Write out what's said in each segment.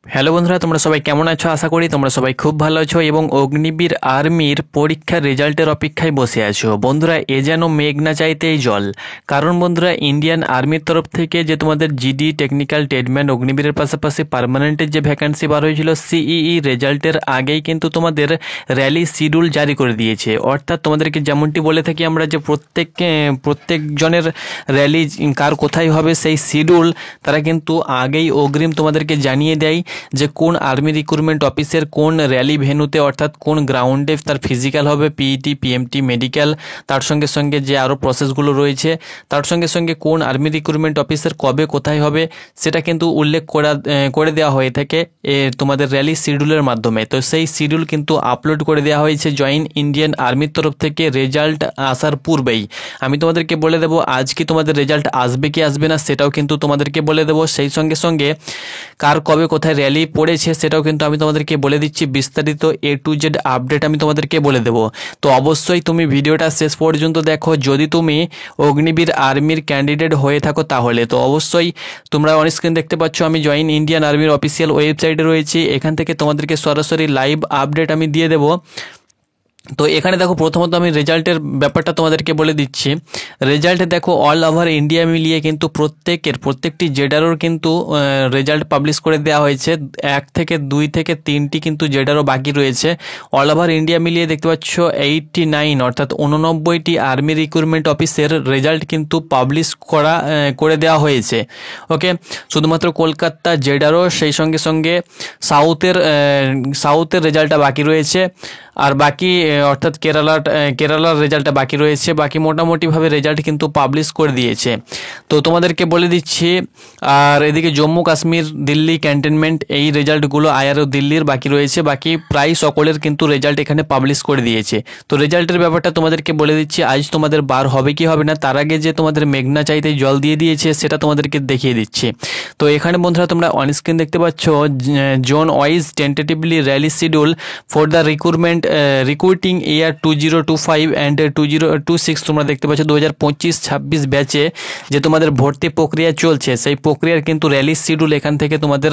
Hello বন্ধুরা, তোমরা সবাই কেমন আছো? আশা করি তোমরা সবাই খুব ভালো আছো এবং অগ্নিবীর আর্মির পরীক্ষার রেজাল্টের অপেক্ষায় বসে আছো। বন্ধুরা, এ যেন মেঘ না চাইতেই জল। কারণ বন্ধুরা, ইন্ডিয়ান আর্মির তরফ থেকে যে তোমাদের জিডি, টেকনিক্যাল, ট্রেডম্যান, অগ্নিবীরের পাশাপাশি পার্মানেন্টের যে ভ্যাকান্সি বার হয়েছিল সিইই রেজাল্টের আগেই কিন্তু তোমাদের র্যালি শিডিউল জারি করে দিয়েছে। অর্থাৎ তোমাদেরকে যেমনটি বলে থাকি আমরা যে প্রত্যেকজনের র্যালি কার কোথায় হবে সেই শিডিউল তারা কিন্তু আগেই অগ্রিম তোমাদেরকে জানিয়ে দেয় যে কোন আর্মি রিক্রুটমেন্ট অফিসের কোন র্যালি ভেন্যুতে অর্থাৎ কোন গ্রাউন্ডে তার ফিজিক্যাল হবে, পিইটি, পিএমটি, মেডিকেল, তার সঙ্গে সঙ্গে যে আরও প্রসেসগুলো রয়েছে, তার সঙ্গে সঙ্গে কোন আর্মি রিক্রুটমেন্ট অফিসের কবে কোথায় হবে সেটা কিন্তু উল্লেখ করে দেওয়া হয়ে থাকে তোমাদের র্যালি শিডিউলের মাধ্যমে। তো সেই শিডিউল কিন্তু আপলোড করে দেওয়া হয়েছে জয়েন ইন্ডিয়ান আর্মির তরফ থেকে রেজাল্ট আসার পূর্বেই। আমি তোমাদেরকে বলে দেবো আজ কি তোমাদের রেজাল্ট আসবে কি আসবে না সেটাও কিন্তু তোমাদেরকে বলে দেবো। সেই সঙ্গে সঙ্গে কার কবে কোথায় র্যালি পড়েছে সেটাও কিন্তু আমি তোমাদেরকে বলে দিচ্ছি। বিস্তারিত A to Z আপডেট আমি তোমাদেরকে বলে দেবো। তো অবশ্যই তুমি ভিডিওটা শেষ পর্যন্ত দেখো যদি তুমি অগ্নিবীর আর্মির ক্যান্ডিডেট হয়ে থাকো তাহলে। তো অবশ্যই তোমরা অন স্ক্রিন দেখতে পাচ্ছ আমি জয়েন ইন্ডিয়ান আর্মির অফিসিয়াল ওয়েবসাইটে রয়েছি। এখান থেকে তোমাদেরকে সরাসরি লাইভ আপডেট আমি দিয়ে দেবো। তো এখানে দেখো প্রথমত আমি রেজাল্টের ব্যাপারটা তোমাদেরকে বলে দিচ্ছি। রেজাল্টে দেখো অল ওভার ইন্ডিয়া মিলিয়ে কিন্তু প্রত্যেকটি জেডারোর কিন্তু রেজাল্ট পাবলিশ করে দেওয়া হয়েছে। 1 থেকে 2 থেকে 3টি কিন্তু জেডারও বাকি রয়েছে। অল ওভার ইন্ডিয়া মিলিয়ে দেখতে পাচ্ছ 89 অর্থাৎ 89টি আর্মি রিক্রুটমেন্ট অফিসের রেজাল্ট কিন্তু পাবলিশ করে দেওয়া হয়েছে। ওকে, শুধুমাত্র কলকাতা জেডারও সেই সঙ্গে সঙ্গে সাউথের রেজাল্টটা বাকি রয়েছে। আর বাকি অর্থাৎ কেরালার রেজাল্টটা বাকি রয়েছে। বাকি মোটামুটিভাবে রেজাল্ট কিন্তু পাবলিশ করে দিয়েছে। তো তোমাদেরকে বলে দিচ্ছি। আর এদিকে জম্মু কাশ্মীর, দিল্লি ক্যান্টনমেন্ট এই রেজাল্টগুলো আয়ার ও দিল্লির বাকি রয়েছে। বাকি প্রায় সকলের কিন্তু রেজাল্ট এখানে পাবলিশ করে দিয়েছে। তো রেজাল্টের ব্যাপারটা তোমাদেরকে বলে দিচ্ছি। আজ তোমাদের বার হবে কি হবে না তার আগে যে তোমাদের মেঘনা চাইতে জল দিয়ে দিয়েছে সেটা তোমাদেরকে দেখিয়ে দিচ্ছি। তো এখানে বন্ধুরা তোমরা অন স্ক্রিন দেখতে পাচ্ছ zone wise tentatively rally schedule for the recruiting year 2025 and 2026। তোমরা দেখতে পাচ্ছ 2025-26 ব্যাচে যে তোমাদের ভর্তি প্রক্রিয়া চলছে সেই প্রক্রিয়ার কিন্তু র্যালি শিডিউল এখান থেকে তোমাদের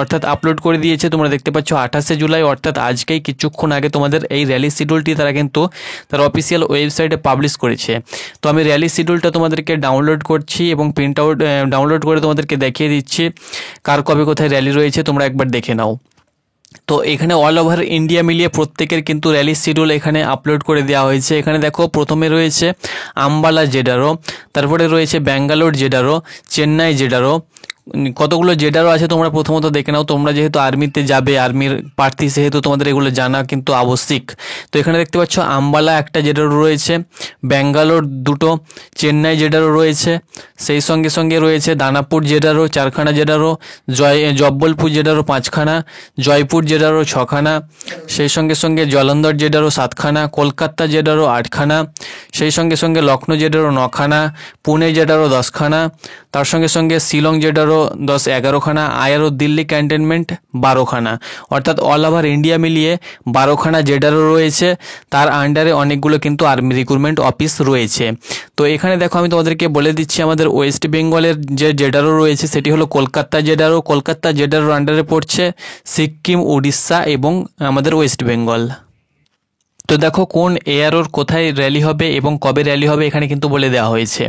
অর্থাৎ আপলোড করে দিয়েছে। তোমরা দেখতে পাচ্ছ 28শে জুলাই অর্থাৎ আজকেই কিছুক্ষণ আগে তোমাদের এই র্যালি শিডিউলটি তারা কিন্তু তার অফিসিয়াল ওয়েবসাইটে পাবলিশ করেছে। তো আমি র্যালি শিডিউলটা তোমাদেরকে ডাউনলোড করছি এবং প্রিন্ট আউট ডাউনলোড করে তোমাদেরকে দেখিয়ে দিচ্ছি কার কবে কোথায় র্যালি রয়েছে, তোমরা একবার দেখে নাও। তো এখানে অল ওভার ইন্ডিয়া মিলিয়ে প্রত্যেকের কিন্তু র্যালি শিডিউল এখানে আপলোড করে দেওয়া হয়েছে। এখানে দেখো প্রথমে রয়েছে আম্বালা জেডারো, তারপরে রয়েছে ব্যাঙ্গালোর জেডারো, চেন্নাই জেডারো। কতগুলো জেডারও আছে তোমরা প্রথমত দেখে নাও। তোমরা যেহেতু আর্মিতে যাবে, আর্মির প্রার্থী, সেহেতু তোমাদের এগুলো জানা কিন্তু আবশ্যিক। তো এখানে দেখতে পাচ্ছ আম্বালা একটা জেডারও রয়েছে, ব্যাঙ্গালোর 2টো, চেন্নাই জেডারও রয়েছে, সেই সঙ্গে সঙ্গে রয়েছে দানাপুর জেডারও 4খানা জেডারও, জব্বলপুর জেডারও 5খানা, জয়পুর জেডারও 6খানা, সেই সঙ্গে সঙ্গে জলন্ধর জেডারও 7খানা, কলকাতা জেডারও 8খানা, সেই সঙ্গে সঙ্গে লখনৌ জেডারও 9খানা, পুনে জেডারও 10খানা, তার সঙ্গে সঙ্গে শিলং জেডারও 11খানা, আয়ার ও দিল্লি ক্যান্টনমেন্ট 12খানা। অর্থাৎ অল ওভার ইন্ডিয়া মিলিয়ে 12খানা জেডারও রয়েছে। তার আন্ডারে অনেকগুলো কিন্তু আর্মি রিক্রুটমেন্ট অফিস রয়েছে। তো এখানে দেখো আমি তোমাদেরকে বলে দিচ্ছি আমাদের ওয়েস্ট বেঙ্গলের যে জেডারও রয়েছে সেটি হলো কলকাতা জেডারও। কলকাতা জেডারোর আন্ডারে পড়ছে সিকিম, উড়িষ্যা এবং আমাদের ওয়েস্ট বেঙ্গল। তো দেখো কোন এয়ারোর কোথায় র্যালি হবে এবং কবে র্যালি হবে এখানে কিন্তু বলে দেওয়া হয়েছে।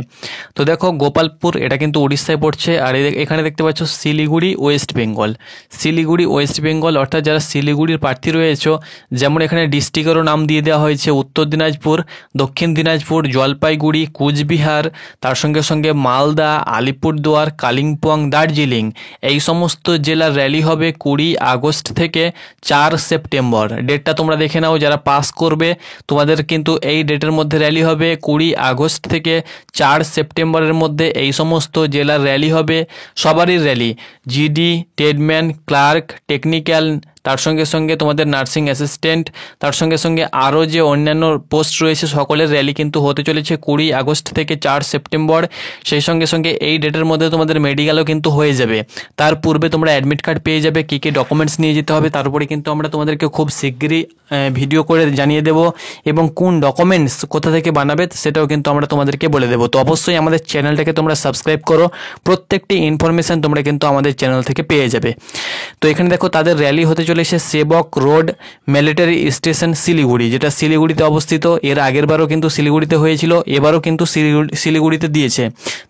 তো দেখো গোপালপুর এটা কিন্তু উড়িষ্যায় পড়ছে। আর এখানে দেখতে পাচ্ছ শিলিগুড়ি ওয়েস্ট বেঙ্গল। শিলিগুড়ি ওয়েস্ট বেঙ্গল অর্থাৎ যারা শিলিগুড়ির প্রার্থী রয়েছে, যেমন এখানে ডিস্ট্রিক্টেরও নাম দিয়ে দেওয়া হয়েছে উত্তর দিনাজপুর, দক্ষিণ দিনাজপুর, জলপাইগুড়ি, কুচবিহার, তার সঙ্গে সঙ্গে মালদা, আলিপুরদুয়ার, কালিম্পং, দার্জিলিং এই সমস্ত জেলার র্যালি হবে 20 আগস্ট থেকে 4 সেপ্টেম্বর। ডেটটা তোমরা দেখে নাও যারা পাস করবে তোমাদের কিন্তু এই ডেটের মধ্যে র্যালি হবে। 20 আগস্ট থেকে 4 সেপ্টেম্বরের মধ্যে এই সমস্ত জেলার র্যালি হবে। সবারই rally, GD, tradesman, clerk, technical, তার সঙ্গে সঙ্গে তোমাদের নার্সিং অ্যাসিস্ট্যান্ট, তার সঙ্গে সঙ্গে আরও যে অন্যান্য পোস্ট রয়েছে সকলের র্যালি কিন্তু হতে চলেছে 20 আগস্ট থেকে 4 সেপ্টেম্বর। সেই সঙ্গে সঙ্গে এই ডেটের মধ্যে তোমাদের মেডিকেলও কিন্তু হয়ে যাবে। তার পূর্বে তোমরা অ্যাডমিট কার্ড পেয়ে যাবে, কী কী ডকুমেন্টস নিয়ে যেতে হবে তার উপরে কিন্তু আমরা তোমাদেরকে খুব শীঘ্রই ভিডিও করে জানিয়ে দেব, এবং কোন ডকুমেন্টস কোথা থেকে বানাবে সেটাও কিন্তু আমরা তোমাদেরকে বলে দেবো। তো অবশ্যই আমাদের চ্যানেলটাকে তোমরা সাবস্ক্রাইব করো, প্রত্যেকটি ইনফরমেশান তোমরা কিন্তু আমাদের চ্যানেল থেকে পেয়ে যাবে। তো এখানে দেখো তাদের র্যালি হতে চলেছে সেবক রোড মিলিটারি স্টেশন শিলিগুড়ি, যেটা শিলিগুড়িতে অবস্থিত। এর আগের বারও কিন্তু শিলিগুড়িতে হয়েছিল, এবারও কিন্তু শিলিগুড়িতে দিয়েছে।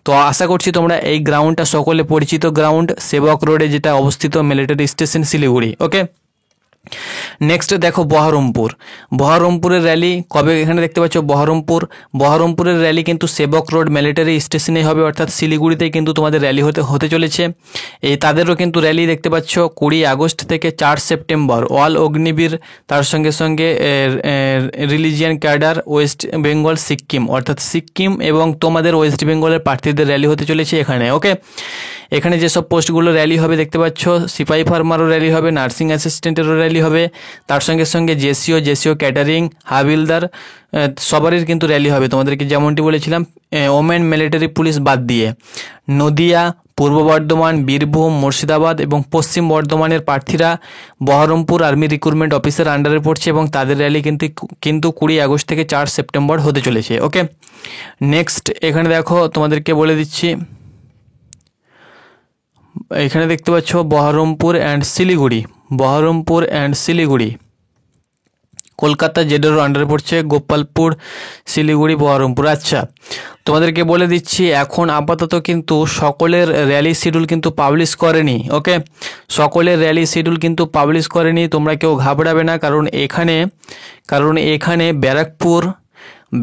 তো আশা করছি তোমরা এই গ্রাউন্ডটা সকলে পরিচিত গ্রাউন্ড, সেবক রোডে যেটা অবস্থিত মিলিটারি স্টেশন শিলিগুড়ি। ওকে, নেক্সট দেখো বহরমপুরের র্যালি কবে, এখানে দেখতে পাচ্ছ বহরমপুরের র্যালি কিন্তু সেবক রোড মিলিটারি স্টেশনে হবে, অর্থাৎ শিলিগুড়িতেই কিন্তু তোমাদের র্যালি হতে চলেছে। এই তাদেরও কিন্তু র্যালি দেখতে পাচ্ছ 20 আগস্ট থেকে 4 সেপ্টেম্বর। অল অগ্নিবীর, তার সঙ্গে সঙ্গে religion cadre West Bengal Sikkim, অর্থাৎ সিক্কিম এবং তোমাদের ওয়েস্ট বেঙ্গলের প্রার্থীদের র্যালি হতে চলেছে এখানে। ওকে, এখানে যেসব পোস্টগুলো র্যালি হবে দেখতে পাচ্ছ, সিপাহি ফার্মারও র্যালি হবে, নার্সিং অ্যাসিস্ট্যান্টেরও র্যালি হবে, তার সঙ্গে সঙ্গে জেসিও ক্যাটারিং, হাবিলদার সবারই কিন্তু র্যালি হবে। তোমাদেরকে যেমনটি বলেছিলাম ওমেন মিলিটারি পুলিশ বাদ দিয়ে। নদিয়া, পূর্ব বর্ধমান, বীরভূম, মুর্শিদাবাদ এবং পশ্চিম বর্ধমানের প্রার্থীরা বহরমপুর আর্মি রিক্রুটমেন্ট অফিসের আন্ডারে পড়ছে, এবং তাদের র্যালি কিন্তু 20 আগস্ট থেকে 4 সেপ্টেম্বর হতে চলেছে। ওকে, নেক্সট এখানে দেখো তোমাদেরকে বলে দিচ্ছি, এখানে দেখতে পাচ্ছ বহরমপুর অ্যান্ড শিলিগুড়ি কলকাতা জেডের আন্ডারে পড়ছে, গোপালপুর, শিলিগুড়ি, বহরমপুর। আচ্ছা, তোমাদেরকে বলে দিচ্ছি এখন আপাতত কিন্তু সকলের র্যালি শিডিউল কিন্তু পাবলিশ করেনি। ওকে, সকলের র্যালি শিডিউল কিন্তু পাবলিশ করেনি, তোমরা কেউ ঘাবড়াবে না, কারণ এখানে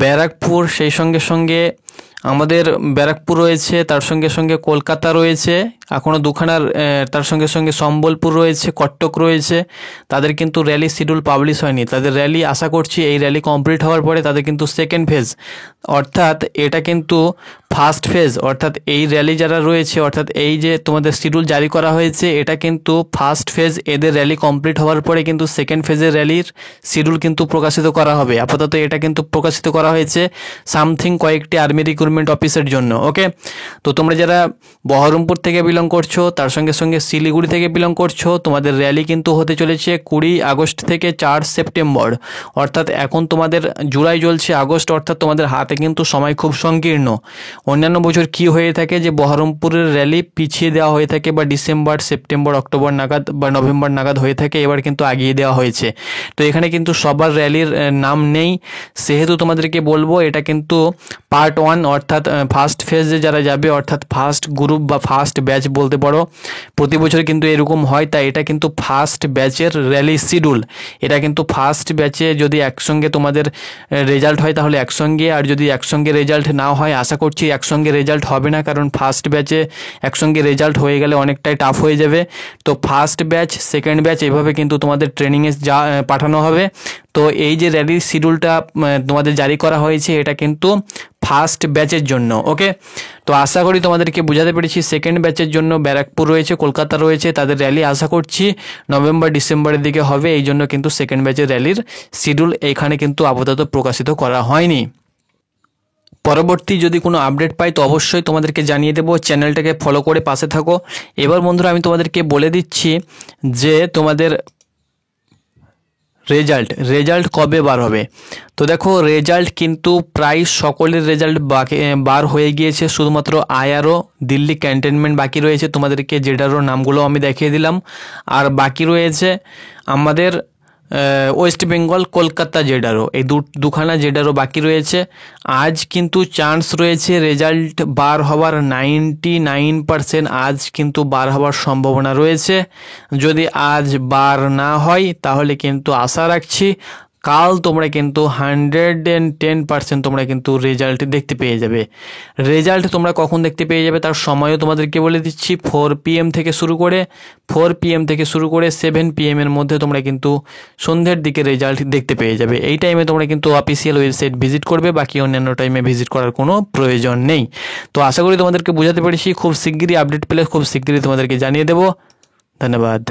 ব্যারাকপুর সেই সঙ্গে আমাদের ব্যারাকপুর রয়েছে, তার সঙ্গে কলকাতা রয়েছে, এখনও দুখানার, তার সঙ্গে সম্বলপুর রয়েছে, কটক রয়েছে। তাদের কিন্তু র্যালি শিডিউল পাবলিশ হয়নি। তাদের র্যালি আশা করছি এই র্যালি কমপ্লিট হওয়ার পরে তাদের কিন্তু সেকেন্ড ফেজ, অর্থাৎ এটা কিন্তু ফার্স্ট ফেজ, অর্থাৎ এই র্যালি যারা রয়েছে, অর্থাৎ এই যে তোমাদের শিডিউল জারি করা হয়েছে এটা কিন্তু ফার্স্ট ফেজ, এদের র্যালি কমপ্লিট হওয়ার পরে কিন্তু সেকেন্ড ফেজের র্যালির শিডিউল কিন্তু প্রকাশিত করা হবে। আপাতত এটা কিন্তু প্রকাশিত করা হয়েছে সামথিং কয়েকটি আর্মি রিক্রুটমেন্ট অফিসের জন্য। ওকে, তো তোমরা যারা বহরমপুর থেকে বিলং করছো, তার সঙ্গে শিলিগুড়ি থেকে বিলং করছো, তোমাদের র্যালি কিন্তু হতে চলেছে 20 আগস্ট থেকে 4 সেপ্টেম্বর, অর্থাৎ এখন তোমাদের জুলাই চলছে, আগস্ট, অর্থাৎ তোমাদের হাতে কিন্তু সময় খুব সংকীর্ণ। অন্যান্য বছর কি হয়ে থাকে যে বহরমপুরের র্যালি পিছিয়ে দেওয়া হয়ে থাকে, বা ডিসেম্বর, সেপ্টেম্বর, অক্টোবর নাগাদ বা নভেম্বর নাগাদ হয়ে থাকে, এবার কিন্তু আগিয়ে দেওয়া হয়েছে। তো এখানে কিন্তু সবার র্যালির নাম নেই, সেহেতু তোমাদেরকে বলবো এটা কিন্তু পার্ট 1, অর্থাৎ ফার্স্ট ফেজে যারা যাবে, অর্থাৎ ফার্স্ট গ্রুপ বা ফার্স্ট ব্যাচ বলতে পারো। প্রতি বছর কিন্তু এরকম হয়, তাই এটা কিন্তু ফার্স্ট ব্যাচের র্যালি শিডিউল। এটা কিন্তু ফার্স্ট ব্যাচে যদি একসঙ্গে তোমাদের রেজাল্ট হয় তাহলে একসঙ্গে, আর যদি একসঙ্গে রেজাল্ট না হয় আশা করছি একসঙ্গে রেজাল্ট হবে না, কারণ ফার্স্ট ব্যাচে একসঙ্গে রেজাল্ট হয়ে গেলে অনেকটাই টাফ হয়ে যাবে। তো ফার্স্ট ব্যাচ, সেকেন্ড ব্যাচ এভাবে কিন্তু তোমাদের ট্রেনিংয়ে পাঠানো হবে। তো এই যে র্যালির শিডিউলটা তোমাদের জারি করা হয়েছে এটা কিন্তু ফার্স্ট ব্যাচের জন্য। ওকে, তো আশা করি তোমাদেরকে বোঝাতে পেরেছি। সেকেন্ড ব্যাচের জন্য ব্যারাকপুর রয়েছে, কলকাতা রয়েছে, তাদের র্যালি আশা করছি নভেম্বর ডিসেম্বরের দিকে হবে, এই জন্য কিন্তু সেকেন্ড ব্যাচের র্যালির শিডিউল এখানে কিন্তু আপাতত প্রকাশিত করা হয়নি। পরবর্তী যদি কোনো আপডেট পাই তো অবশ্যই তোমাদেরকে জানিয়ে দেবো, চ্যানেলটাকে ফলো করে পাশে থাকো। এবার বন্ধুরা আমি তোমাদেরকে বলে দিচ্ছি যে তোমাদের রেজাল্ট কবে বার হবে। তো দেখো রেজাল্ট কিন্তু প্রায় সকলের রেজাল্ট বার হয়ে গিয়েছে, শুধুমাত্র আইআরও দিল্লি ক্যান্টনমেন্ট বাকি রয়েছে। তোমাদেরকে যেটারও নামগুলো আমি দেখিয়ে দিলাম, আর বাকি রয়েছে আমাদের ওয়েস্ট বেঙ্গল, কলকাতা জেডারও, এই দুখানা জেডারও বাকি রয়েছে। আজ কিন্তু চান্স রয়েছে রেজাল্ট বার হওয়ার 99%, আজ কিন্তু বার হওয়ার সম্ভাবনা রয়েছে। যদি আজ বার না হয় তাহলে কিন্তু আশা রাখছি কাল তোমরা কিন্তু 110% তোমরা কিন্তু রেজাল্ট দেখতে পেয়ে যাবে। রেজাল্ট তোমরা কখন দেখতে পেয়ে যাবে তার সময়ও তোমাদেরকে বলে দিচ্ছি। 4 PM থেকে শুরু করে 7 PM এর মধ্যে তোমরা কিন্তু সন্ধ্যের দিকে রেজাল্ট দেখতে পেয়ে যাবে। এই টাইমে তোমরা কিন্তু অফিসিয়াল ওয়েবসাইট ভিজিট করবে, বাকি অন্যান্য টাইমে ভিজিট করার কোনো প্রয়োজন নেই। তো আশা করি তোমাদেরকে বোঝাতে পেরেছি। খুব শিগগিরই আপডেট পেলে খুব শিগগিরই তোমাদেরকে জানিয়ে দেবো। ধন্যবাদ।